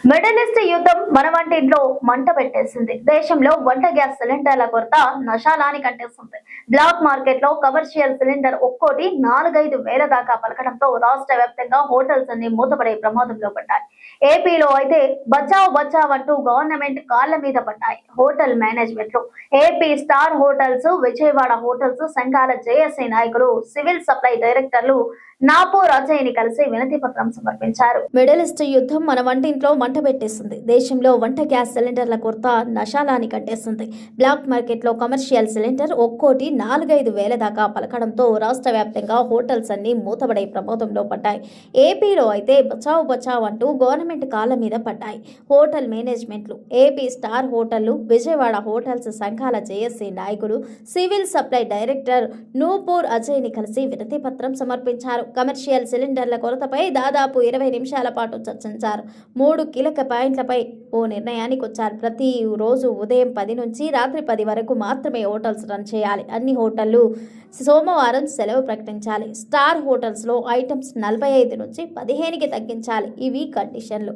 Middle east యుద్ధం మన వంటింట్లో మంట పెట్టేసింది. దేశంలో వంట గ్యాస్ సిలిండర్ల కొరత నశాలానికి అంటేస్తుంది. బ్లాక్ మార్కెట్ లో కమర్షియల్ సిలిండర్ ఒక్కోటి 4-5 వేల దాకా పలకడంతో రాష్ట్ర వ్యాప్తంగా హోటల్స్ అన్ని మూతపడే ప్రమాదంలో పడ్డాయి. ఏపీలో అయితే బచావ్ బచావ్ అంటూ గవర్నమెంట్ కాళ్ల మీద పడ్డాయి హోటల్ మేనేజ్మెంట్లు. AP star hotels, Vijayawada hotels సంఘాల జేఏసీ నాయకులు, సివిల్ సప్లై డైరెక్టర్లు నాపూర్ అజయ్ ని కలిసి వినతి పత్రం సమర్పించారు. మిడిల్ ఈస్ట్ యుద్ధం మన వంటింట్లో మంట పెట్టేస్తుంది. దేశంలో వంట గ్యాస్ సిలిండర్ల కొరత నశాలాన్ని కట్టేస్తుంది. బ్లాక్ మార్కెట్ లో కమర్షియల్ సిలిండర్ ఒక్కోటి 4-5 వేల దాకా పలకడంతో రాష్ట్ర వ్యాప్తంగా హోటల్స్ అన్ని మూతపడే ప్రమాదంలో పడ్డాయి. ఏపీలో అయితే బచావ్ బచావ్ అంటూ గవర్నమెంట్ కాళ్ల మీద పడ్డాయి హోటల్ మేనేజ్మెంట్లు. ఏపీ స్టార్ హోటళ్లు, విజయవాడ హోటల్స్ సంఘాల జేఏసీ నాయకులు, civil supply director Nupur Ajay ని కలిసి వినతి పత్రం సమర్పించారు. కమర్షియల్ సిలిండర్ల కొరతపై దాదాపు 20 నిమిషాల పాటు చర్చించారు. 3 కీలక పాయింట్లపై ఓ నిర్ణయానికి వచ్చారు. ప్రతి రోజు ఉదయం 10 నుంచి రాత్రి 10 వరకు మాత్రమే హోటల్స్ రన్ చేయాలి. అన్ని హోటళ్లు సోమవారం సెలవు ప్రకటించాలి. స్టార్ హోటల్స్ లో ఐటమ్స్ 45 నుంచి 15కి తగ్గించాలి. ఇవి కండిషన్లు.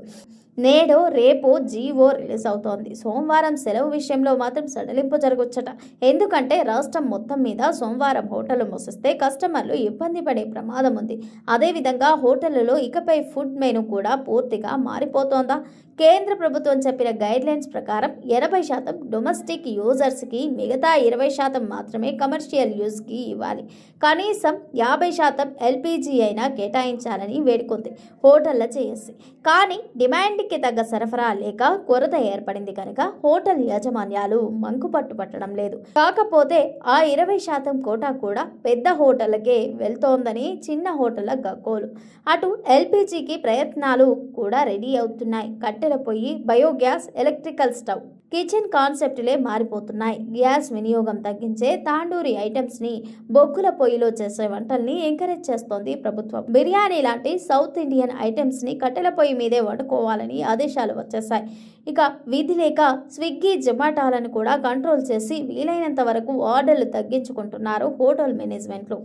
నేడు రేపు జీవో రిలీజ్ అవుతోంది. సోమవారం సెలవు విషయంలో మాత్రం సడలింపు జరగొచ్చట. ఎందుకంటే రాష్ట్రం మొత్తం మీద సోమవారం హోటళ్లు మూసిస్తే కస్టమర్లు ఇబ్బంది పడే ప్రమాదం ఉంది. అదేవిధంగా హోటళ్లలో ఇకపై ఫుడ్ మెనూ కూడా పూర్తిగా మారిపోతోందా? కేంద్ర ప్రభుత్వం చెప్పిన గైడ్లైన్స్ ప్రకారం 80% డొమెస్టిక్ యూజర్స్కి, మిగతా 20% మాత్రమే కమర్షియల్ యూజ్కి ఇవ్వాలి. కనీసం 50% ఎల్పీజీ అయినా కేటాయించాలని వేడుకుంది హోటళ్ల జేఏసీ. కానీ డిమాండ్కి తగ్గ సరఫరా లేక కొరత ఏర్పడింది కనుక హోటల్ యాజమాన్యాలు మంకుపట్టు పట్టడం లేదు. కాకపోతే ఆ 20% కోటా కూడా పెద్ద హోటళ్లకే వెళ్తోందని చిన్న హోటళ్ల గగ్గోలు. అటు ఎల్పీజీకి ప్రయత్నాలు కూడా రెడీ అవుతున్నాయి. కట్టెల పొయ్యి, బయోగ్యాస్, ఎలక్ట్రికల్ స్టవ్, కిచెన్ కాన్సెప్టులే మారిపోతున్నాయి. గ్యాస్ వినియోగం తగ్గించే తాండూరి ఐటమ్స్ ని, బొగ్గుల పొయ్యిలో చేసే వంటల్ని ఎంకరేజ్ చేస్తోంది ప్రభుత్వం. బిర్యానీ లాంటి సౌత్ ఇండియన్ ఐటమ్స్ ని కట్టెల పొయ్యి మీదే వండుకోవాలని ఆదేశాలు వచ్చేశాయి. ఇక విధి లేక స్విగ్గీ, జొమాటోలను కూడా కంట్రోల్ చేసి వీలైనంత వరకు ఆర్డర్లు తగ్గించుకుంటున్నారు హోటల్ మేనేజ్మెంట్లు.